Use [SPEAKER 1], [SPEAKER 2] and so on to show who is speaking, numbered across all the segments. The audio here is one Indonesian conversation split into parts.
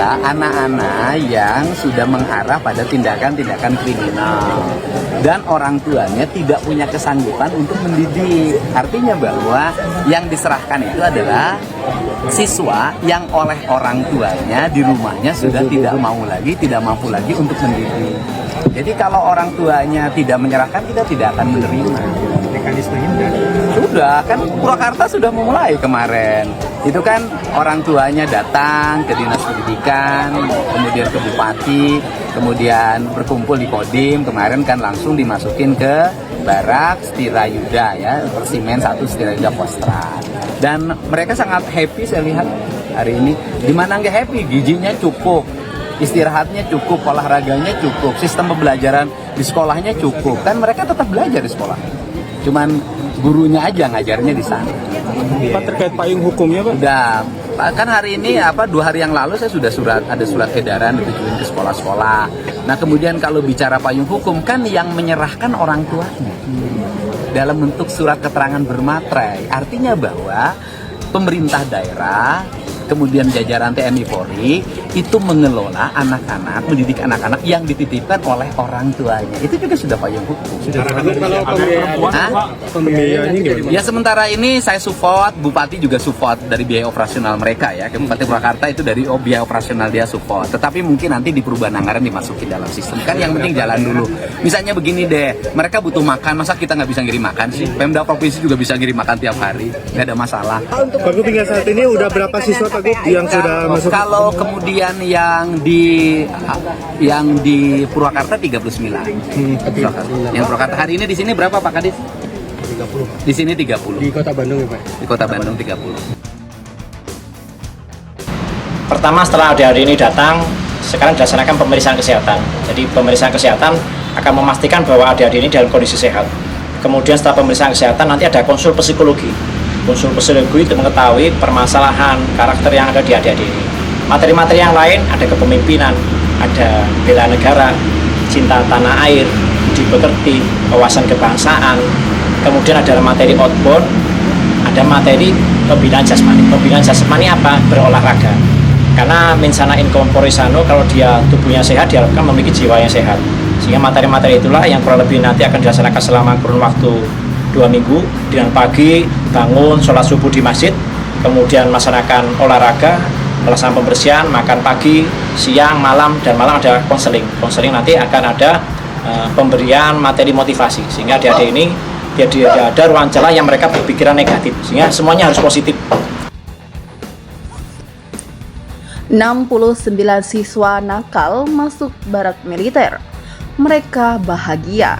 [SPEAKER 1] adalah anak-anak yang sudah mengarah pada tindakan-tindakan kriminal dan orang tuanya tidak punya kesanggupan untuk mendidik. Artinya bahwa yang diserahkan itu adalah siswa yang oleh orang tuanya di rumahnya sudah tidak mampu lagi untuk mendidik. Jadi kalau orang tuanya tidak menyerahkan, kita tidak akan menerima. Mekanismenya sudah kan, Purwakarta sudah memulai kemarin. Itu kan orang tuanya datang ke dinas pendidikan, kemudian ke bupati, kemudian berkumpul di Kodim. Kemarin kan langsung dimasukin ke Barak Setirayuda ya, Persimen 1 Setirayuda Kostrat. Dan mereka sangat happy saya lihat hari ini. Dimana nggak happy, gizinya cukup, istirahatnya cukup, olahraganya cukup, sistem pembelajaran di sekolahnya cukup. Kan mereka tetap belajar di sekolah. Cuman gurunya aja ngajarnya di sana.
[SPEAKER 2] Pak, terkait payung hukumnya, Pak?
[SPEAKER 1] Udah, kan hari ini 2 hari yang lalu saya sudah ada surat edaran ditujuin ke sekolah-sekolah. Nah kemudian kalau bicara payung hukum kan yang menyerahkan orang tuanya dalam bentuk surat keterangan bermaterai. Artinya bahwa pemerintah daerah, kemudian jajaran TNI Polri itu mengelola anak-anak, mendidik anak-anak yang dititipkan oleh orang tuanya. Itu juga sudah payung hukum.
[SPEAKER 2] Kalau pembiayaannya gimana?
[SPEAKER 1] Ya sementara ini saya support, Bupati juga support dari biaya operasional mereka ya. Bupati Purwakarta itu dari biaya operasional dia support. Tetapi mungkin nanti di perubahan anggaran dimasukin dalam sistem. Kan yang penting jalan dulu. Misalnya begini deh, mereka butuh makan, masa kita nggak bisa ngirim makan sih? Pemda provinsi juga bisa ngirim makan tiap hari, nggak ada masalah.
[SPEAKER 2] Pak Gub, hingga saat ini udah berapa siswa Pak Gub yang sudah masuk?
[SPEAKER 1] Kalau kemudian yang di Purwakarta 39. Yang Purwakarta hari ini di sini berapa Pak Kadis? 30. Di sini 30.
[SPEAKER 2] Di Kota Bandung ya Pak?
[SPEAKER 1] Di Kota Bandung 30.
[SPEAKER 3] Pertama setelah adik-adik ini datang, sekarang dilaksanakan pemeriksaan kesehatan. Jadi pemeriksaan kesehatan akan memastikan bahwa adik-adik ini dalam kondisi sehat. Kemudian setelah pemeriksaan kesehatan nanti ada konsul psikologi. Konsul psikologi itu mengetahui permasalahan karakter yang ada di adik-adik ini. Materi-materi yang lain ada kepemimpinan, ada bela negara, cinta tanah air, budi pekerti, wawasan kebangsaan. Kemudian ada materi outbound, ada materi pembinaan jasmani. Pembinaan jasmani apa? Berolahraga. Karena mensana in corpore sano, kalau dia tubuhnya sehat, dia akan memiliki jiwa yang sehat. Sehingga materi-materi itulah yang kurang lebih nanti akan dilaksanakan selama kurun waktu 2 minggu. Dengan pagi bangun, sholat subuh di masjid, kemudian melaksanakan olahraga, melaksanakan pembersihan, makan pagi, siang, malam, dan malam ada konseling. Konseling nanti akan ada pemberian materi motivasi, sehingga adik-adik ini biar tidak ada ruang celah yang mereka berpikiran negatif, sehingga semuanya harus positif.
[SPEAKER 4] 69 siswa nakal masuk barak militer. Mereka bahagia.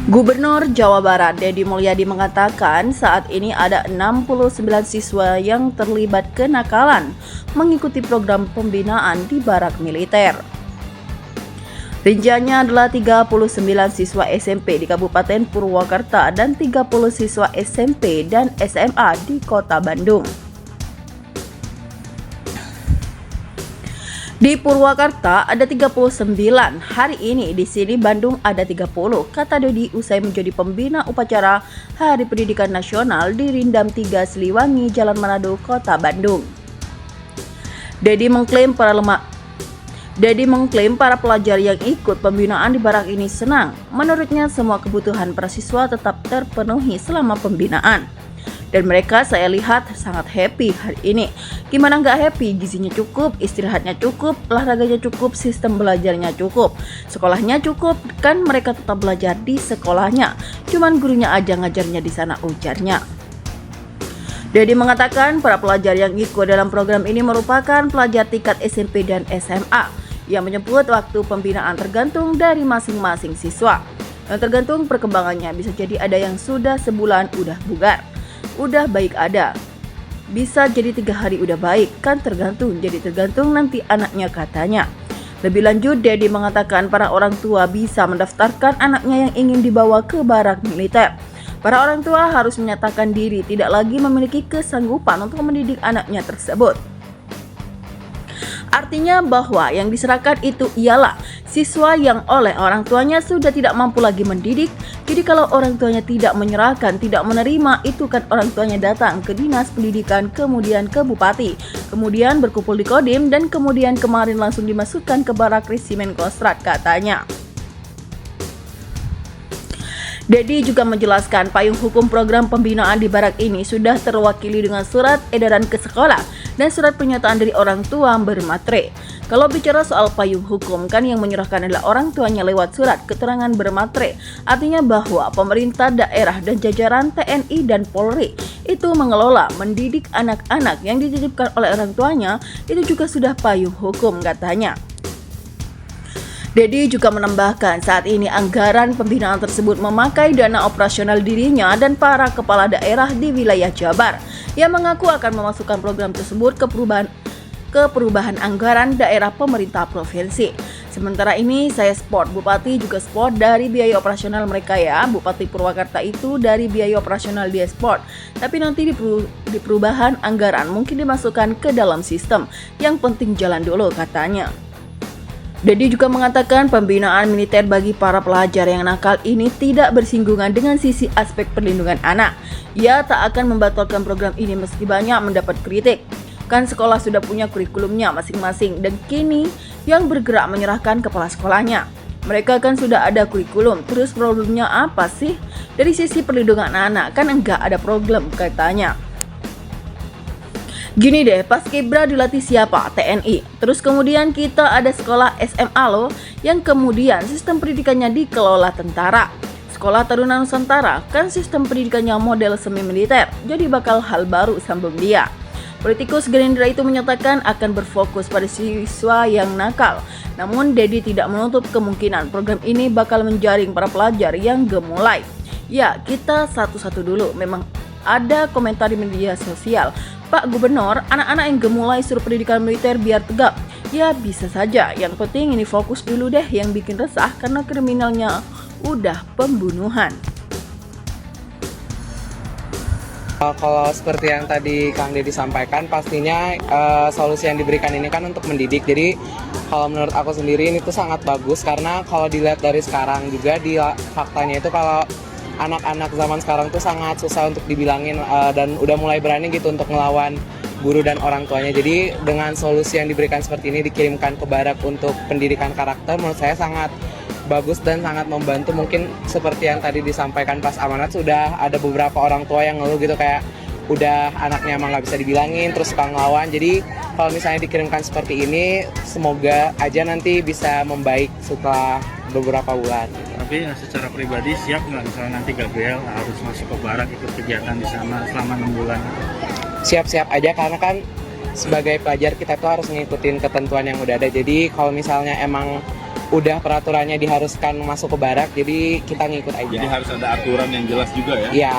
[SPEAKER 4] Gubernur Jawa Barat Deddy Mulyadi mengatakan saat ini ada 69 siswa yang terlibat kenakalan mengikuti program pembinaan di barak militer. Rinciannya adalah 39 siswa SMP di Kabupaten Purwakarta dan 30 siswa SMP dan SMA di Kota Bandung. Di Purwakarta ada 39, hari ini di sini Bandung ada 30, kata Deddy usai menjadi pembina upacara Hari Pendidikan Nasional di Rindam 3 Siliwangi, Jalan Manado, Kota Bandung. Deddy mengklaim para pelajar yang ikut pembinaan di barak ini senang. Menurutnya semua kebutuhan para siswa tetap terpenuhi selama pembinaan. Dan mereka saya lihat sangat happy hari ini. Gimana nggak happy? Gizinya cukup, istirahatnya cukup, olahraganya cukup, sistem belajarnya cukup, sekolahnya cukup, kan mereka tetap belajar di sekolahnya. Cuman gurunya aja ngajarnya di sana, ujarnya. Deddy mengatakan para pelajar yang ikut dalam program ini merupakan pelajar tingkat SMP dan SMA yang menyebut waktu pembinaan tergantung dari masing-masing siswa. Yang tergantung perkembangannya, bisa jadi ada yang sudah sebulan udah bugar, udah baik ada, bisa jadi 3 hari udah baik, kan tergantung, jadi tergantung nanti anaknya, katanya. Lebih lanjut, Deddy mengatakan para orang tua bisa mendaftarkan anaknya yang ingin dibawa ke barak militer. Para orang tua harus menyatakan diri tidak lagi memiliki kesanggupan untuk mendidik anaknya tersebut. Artinya bahwa yang diserahkan itu ialah siswa yang oleh orang tuanya sudah tidak mampu lagi mendidik, Jadi kalau orang tuanya tidak menyerahkan, tidak menerima, itu kan orang tuanya datang ke dinas pendidikan, kemudian ke bupati, kemudian berkumpul di Kodim, dan kemudian kemarin langsung dimasukkan ke barak resimen Kostrad katanya. Dedi juga menjelaskan payung hukum program pembinaan di barak ini sudah terwakili dengan surat edaran ke sekolah dan surat pernyataan dari orang tua bermatre. Kalau bicara soal payung hukum, kan yang menyerahkan adalah orang tuanya lewat surat keterangan bermatre. Artinya bahwa pemerintah daerah dan jajaran TNI dan Polri itu mengelola, mendidik anak-anak yang dititipkan oleh orang tuanya, itu juga sudah payung hukum katanya. Dedi juga menambahkan saat ini anggaran pembinaan tersebut memakai dana operasional dirinya dan para kepala daerah di wilayah Jabar yang mengaku akan memasukkan program tersebut ke perubahan anggaran daerah pemerintah provinsi. Sementara ini saya support, Bupati juga support dari biaya operasional mereka ya. Bupati Purwakarta itu dari biaya operasional dia support. Tapi nanti di perubahan anggaran mungkin dimasukkan ke dalam sistem. Yang penting jalan dulu katanya. Dedi juga mengatakan pembinaan militer bagi para pelajar yang nakal ini tidak bersinggungan dengan sisi aspek perlindungan anak. Ia tak akan membatalkan program ini meski banyak mendapat kritik. Kan sekolah sudah punya kurikulumnya masing-masing dan kini yang bergerak menyerahkan kepala sekolahnya. Mereka kan sudah ada kurikulum, terus problemnya apa sih? Dari sisi perlindungan anak kan enggak ada problem katanya. Gini deh, Paskibra dilatih siapa? TNI. Terus kemudian kita ada sekolah SMA loh, yang kemudian sistem pendidikannya dikelola tentara. Sekolah Taruna Nusantara kan sistem pendidikannya model semi militer, jadi bakal hal baru sambung dia. Politikus Gerindra itu menyatakan akan berfokus pada siswa yang nakal. Namun Dedi tidak menutup kemungkinan program ini bakal menjaring para pelajar yang gemulai. Ya, kita satu-satu dulu. Memang ada komentar di media sosial, Pak Gubernur, anak-anak yang gemulai suruh pendidikan militer biar tegap. Ya bisa saja, yang penting ini fokus dulu deh yang bikin resah karena kriminalnya udah pembunuhan.
[SPEAKER 5] Kalau seperti yang tadi Kang Deddy sampaikan, pastinya solusi yang diberikan ini kan untuk mendidik. Jadi kalau menurut aku sendiri ini tuh sangat bagus karena kalau dilihat dari sekarang juga di faktanya itu kalau anak-anak zaman sekarang tuh sangat susah untuk dibilangin dan udah mulai berani gitu untuk ngelawan guru dan orang tuanya. Jadi dengan solusi yang diberikan seperti ini dikirimkan ke barak untuk pendidikan karakter, menurut saya sangat bagus dan sangat membantu. Mungkin seperti yang tadi disampaikan pas amanat, sudah ada beberapa orang tua yang ngeluh gitu kayak udah anaknya emang nggak bisa dibilangin terus suka ngelawan. Jadi kalau misalnya dikirimkan seperti ini, semoga aja nanti bisa membaik setelah beberapa bulan.
[SPEAKER 2] Tapi secara pribadi siap nggak misalnya nanti Gabriel harus masuk ke barak ikut kegiatan di sana selama 6 bulan?
[SPEAKER 5] Siap-siap aja karena kan sebagai pelajar kita tuh harus ngikutin ketentuan yang udah ada. Jadi kalau misalnya emang udah peraturannya diharuskan masuk ke barak, jadi kita ngikut aja.
[SPEAKER 6] Jadi harus ada aturan yang jelas juga ya?
[SPEAKER 5] Iya.